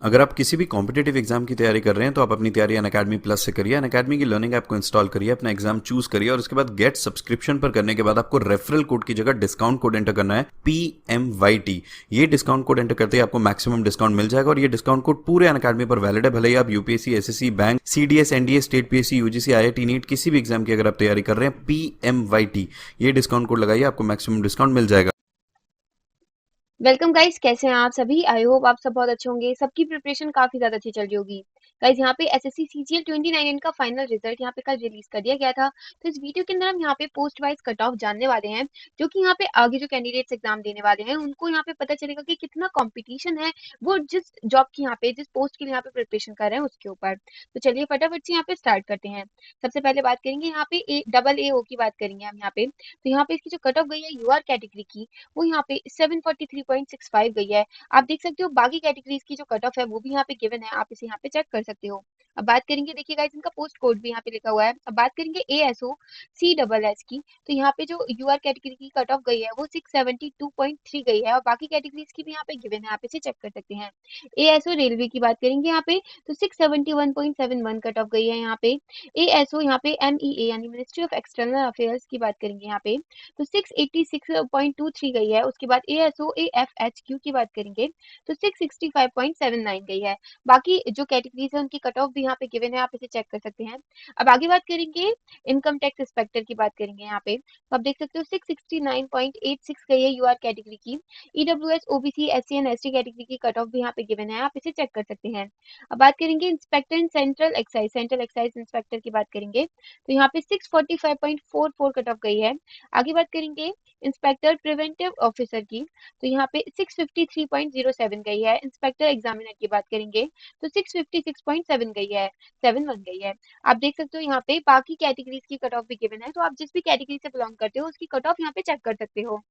अगर आप किसी भी कॉम्पिटेटिव एग्जाम की तैयारी कर रहे हैं तो आप अपनी तैयारी अनअकैडमी प्लस से करिए। अनअकैडमी की लर्निंग ऐप को इंस्टॉल करिए, अपना एग्जाम चूज करिए और उसके बाद गेट सब्सक्रिप्शन पर करने के बाद आपको रेफरल कोड की जगह डिस्काउंट कोड एंटर करना है, PMYT। ये डिस्काउंट कोड एंटर करते ही आपको मैक्सिमम डिस्काउंट मिल जाएगा और ये डिस्काउंट कोड पूरे अनअकैडमी पर वैलिड है। भले ही आप UPSC, SSC, bank, CDS, NDA, state PSC, UGC, IIT, NEET किसी भी एग्जाम की अगर आप तैयारी कर रहे हैं, PMYT ये डिस्काउंट कोड लगाइए, आपको मैक्सिमम डिस्काउंट मिल जाएगा। वेलकम गाइस, कैसे हैं आप सभी। आई होप आप सब बहुत अच्छे होंगे। सबकी प्रिपरेशन काफी ज्यादा अच्छी चल रही होगी। गाइस, यहाँ पे एसएससी सीजीएल 29 का फाइनल रिजल्ट यहाँ पे कल रिलीज कर दिया गया था। तो इस वीडियो के अंदर हम यहाँ पे पोस्ट वाइज कट ऑफ जानने वाले हैं, जो कि यहाँ पे आगे जो कैंडिडेट्स एग्जाम देने वाले हैं उनको यहाँ पे पता चलेगा कि कितना कंपटीशन है वो जिस जॉब की यहाँ पे जिस पोस्ट के लिए यहाँ पे प्रिपरेशन कर रहे हैं उसके ऊपर। तो चलिए फटाफट से यहाँ पे स्टार्ट करते हैं। सबसे पहले बात करेंगे यहाँ पे डबल ए ओ की बात करेंगे हम यहाँ पे। तो यहाँ पे इसकी जो कट ऑफ गई है यूआर कैटेगरी की, वो यहाँ पे 743.65 गई है। आप देख सकते हो बाकी कैटेगरीज की जो कट ऑफ है वो भी यहाँ पे गिवन है, आप इसे यहाँ पे चेक कर सकते हो। अब बात करेंगे, देखिए गाइस, इनका पोस्ट कोड भी यहाँ पे लिखा हुआ है। अब बात करेंगे ASO CSS की। तो यहाँ पे जो यूआर कैटेगरी की कट ऑफ गई है वो 672.3 गई है और बाकी कैटेगरीज की भी यहाँ पे गिवन है, आप इसे चेक कर सकते हैं। ASO रेलवे की बात करेंगे यहाँ पे, तो 671.71 कट ऑफ गई है यहाँ पे। ASO यहाँ पे MEA यानी मिनिस्ट्री ऑफ एक्सटर्नल अफेयर्स की बात करेंगे यहाँ पे, तो 686.23 गई है। उसके बाद ASO AFHQ की बात करेंगे तो 665.79 गई है। बाकी जो कैटेगरीज है उनकी कट ऑफ भी यहाँ पे गिवन है, आप इसे चेक कर सकते हैं। अब आगे बात करेंगे, इनकम टैक्स इंस्पेक्टर की बात करेंगे यहाँ पे, तो आप देख सकते हो 669.86 गई है यूआर कैटेगरी की। EWS OBC SC and ST category की कट ऑफ भी यहाँ पे गिवन है, आप इसे चेक कर सकते हैं। अब बात करेंगे inspector in central excise inspector की बात करेंगे, तो यहाँ पे 645.44 कट ऑफ गई है। आगे बात करेंगे इंस्पेक्टर प्रिवेंटिव ऑफिसर की, तो यहाँ पे 653.07 गई है। इंस्पेक्टर एग्जामिनर की बात करेंगे तो 656.7 गई है, 71 गई है। आप देख सकते हो यहाँ पे बाकी कैटेगरीज की कट ऑफ भी गिवन है, तो आप जिस भी कैटेगरी से बिलोंग करते हो उसकी कट ऑफ यहाँ पे चेक कर सकते हो।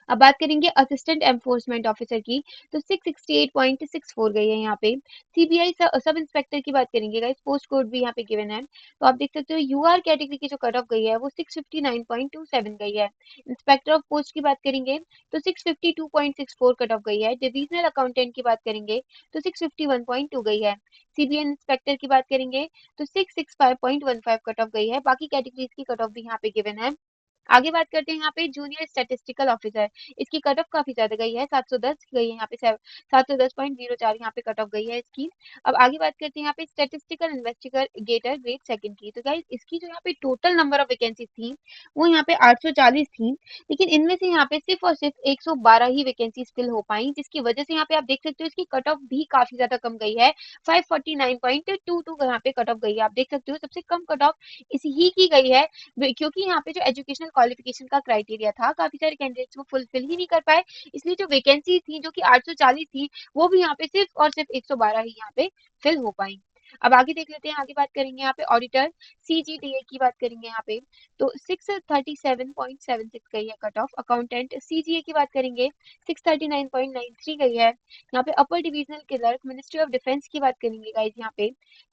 अब बात करेंगे असिस्टेंट एनफोर्समेंट ऑफिसर की, तो 668.64 गई है यहाँ पे। सीबीआई सब इंस्पेक्टर की बात करेंगे गाइस, पोस्ट कोड भी यहाँ पे गिवन है, तो आप देख सकते हो यूआर कैटेगरी की जो कट ऑफ गई है वो 659.27 गई है। इंस्पेक्टर ऑफ पोस्ट की बात करेंगे तो 652.64 कट ऑफ गई है। डिविजनल अकाउंटेंट की बात करेंगे तो 651.2 गई है। सीबीआई इंस्पेक्टर की बात करेंगे तो 665.15 कट ऑफ गई है। बाकी कैटेगरीज की कट ऑफ भी यहाँ पे गिवन है। आगे बात करते हैं यहाँ पे जूनियर स्टैटिस्टिकल ऑफिसर। इसकी कट ऑफ काफी ज्यादा गई है, 710 गई है यहाँ पे, 710.04 यहाँ पे कट ऑफ गई है इसकी। अब आगे बात करते हैं यहाँ पे स्टैटिस्टिकल इन्वेस्टिगेटर ग्रेड सेकंड की, तो गाइस इसकी जो यहाँ पे टोटल नंबर ऑफ वैकेंसीज थी वो यहाँ पे 840 थी, लेकिन इनमें से यहाँ पे सिर्फ और सिर्फ 112 ही वैकेंसीज फिल हो पाई, जिसकी वजह से यहाँ पे आप देख सकते हो इसकी कट ऑफ भी काफी ज्यादा कम गई है। 549.22 यहाँ पे कट ऑफ गई है। आप देख सकते हो सबसे कम कट ऑफ इसी ही की गई है, क्योंकि यहाँ पे जो एजुकेशनल क्वालिफिकेशन का क्राइटेरिया था काफी सारे कैंडिडेट्स वो फुलफिल ही नहीं कर पाए, इसलिए जो वैकेंसी थी जो कि 840 थी वो भी यहाँ पे सिर्फ और सिर्फ 112 ही यहाँ पे फिल हो पाई। अब आगे देख लेते हैं, आगे बात करेंगे यहाँ पे ऑडिटर CGDA की बात करेंगे यहाँ पे, तो 637.76 गई है कट ऑफ। अकाउंटेंट CGA की बात करेंगे 639.93 गई है। यहाँ पे upper divisional clerk ministry of defence की बात करेंगे गाइज, यहाँ पे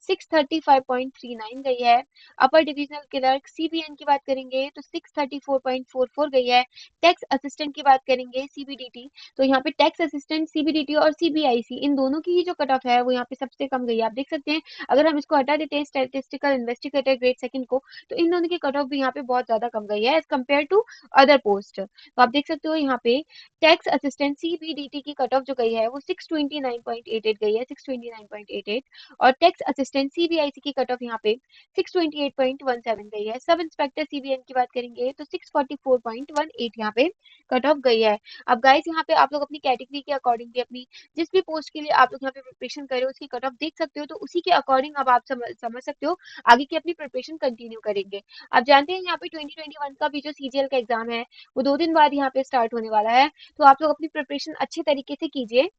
635.39 गई है। अपर डिविजनल क्लर्क CBN की बात करेंगे तो 634.44 गई है। टैक्स असिस्टेंट की बात करेंगे CBDT, तो यहाँ पे टैक्स असिस्टेंट CBDT और CBIC इन दोनों की ही जो कट ऑफ है वो यहाँ पे सबसे कम गई है। आप देख सकते हैं अगर हम इसको हटा देते हैं स्टैटिस्टिकल इन्वेस्टिगेटर ग्रेड सेकंड को, तो इन दोनों की कट ऑफ भी यहाँ पे बहुत ज्यादा कम गई है as compared to other post. तो आप देख सकते हो यहाँ पे टैक्स असिस्टेंट CBDT की कट ऑफ जो गई है वो 629.88 गई है, 629.88। और टैक्स असिस्टेंट CBIC की कट ऑफ यहाँ पे 628.17 गई है। सब इंस्पेक्टर CBN की बात करेंगे तो 644.18 यहाँ पे कट ऑफ गई है। अब गाइस यहाँ पे आप लोग अपनी कैटेगरी के अकॉर्डिंग भी अपनी जिस भी पोस्ट के लिए आप लोग यहाँ पे प्रिपरेशन कर रहे हो उसकी कट ऑफ देख सकते हो, तो उसी के अकॉर्डिंग अब आप समझ सकते हो आगे की अपनी प्रिपरेशन कंटिन्यू करेंगे। आप जानते हैं यहाँ पे 2021 का भी जो CGL का एग्जाम है वो 2 दिन बाद यहाँ पे स्टार्ट होने वाला है, तो आप लोग अपनी प्रिपरेशन अच्छे तरीके से कीजिए।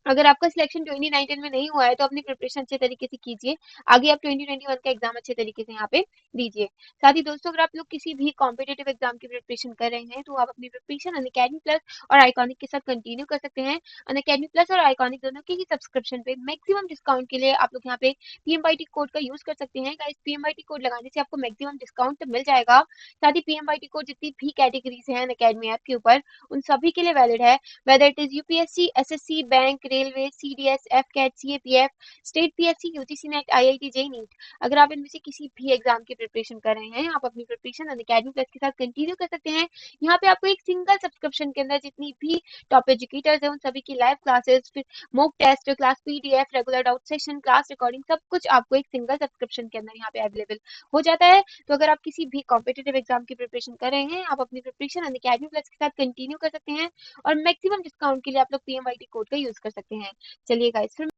अगर आपका सिलेक्शन 2019 में नहीं हुआ है तो अपनी प्रिपरेशन अच्छे तरीके से कीजिए, आगे आप 2021 का एग्जाम अच्छे तरीके से यहाँ पे दीजिए। साथ ही दोस्तों, अगर आप लोग किसी भी कॉम्पिटेटिव एग्जाम की प्रिपरेशन कर रहे हैं तो आप अपनी प्रिपरेशन अनअकैडमी प्लस और आइकॉनिक के साथ कंटिन्यू कर सकते हैं। अनअकैडमी प्लस और आइकॉनिक दोनों की ही सब्सक्रिप्शन पे मैक्सिमम डिस्काउंट के लिए आप लोग यहाँ पे PMYT कोड का यूज कर सकते हैं। गाइस, PMYT कोड लगाने से आपको मैक्सिमम डिस्काउंट मिल जाएगा। साथ ही PMYT कोड जितनी भी कैटेगरीज हैं अनअकैडमी ऐप के ऊपर उन सभी के लिए वैलिड है, whether it is UPSC, SSC, bank, railway, CDS, AFCAT, CAPF, state PSC, UGC NET, IIT JEE NEET. अगर आप इनमें से किसी भी एग्जाम की प्रिपरेशन कर रहे हैं, आप अपनी प्रिपरेशन अनअकैडमी प्लस के साथ कंटिन्यू कर सकते हैं। यहाँ पे आपको एक सिंगल सब्सक्रिप्शन के अंदर जितनी भी टॉप एजुकेटर्स हैं उन सभी की लाइव क्लासेस, फिर mock test, class PDF, regular doubt session, class recording, सब कुछ आपको एक सिंगल सब्सक्रिप्शन के अंदर यहाँ पे अवेलेबल हो जाता है। तो अगर आप किसी भी कॉम्पिटिटिव एग्जाम की प्रिपरेशन कर रहे हैं, आप अपनी प्रिपरेशन अनअकैडमी प्लस के साथ कंटिन्यू कर सकते हैं और मैक्सिमम डिस्काउंट के लिए आप लोग पीएमवाईटी कोड का यूज कर सकते हैं। चलिए गाइस, फिर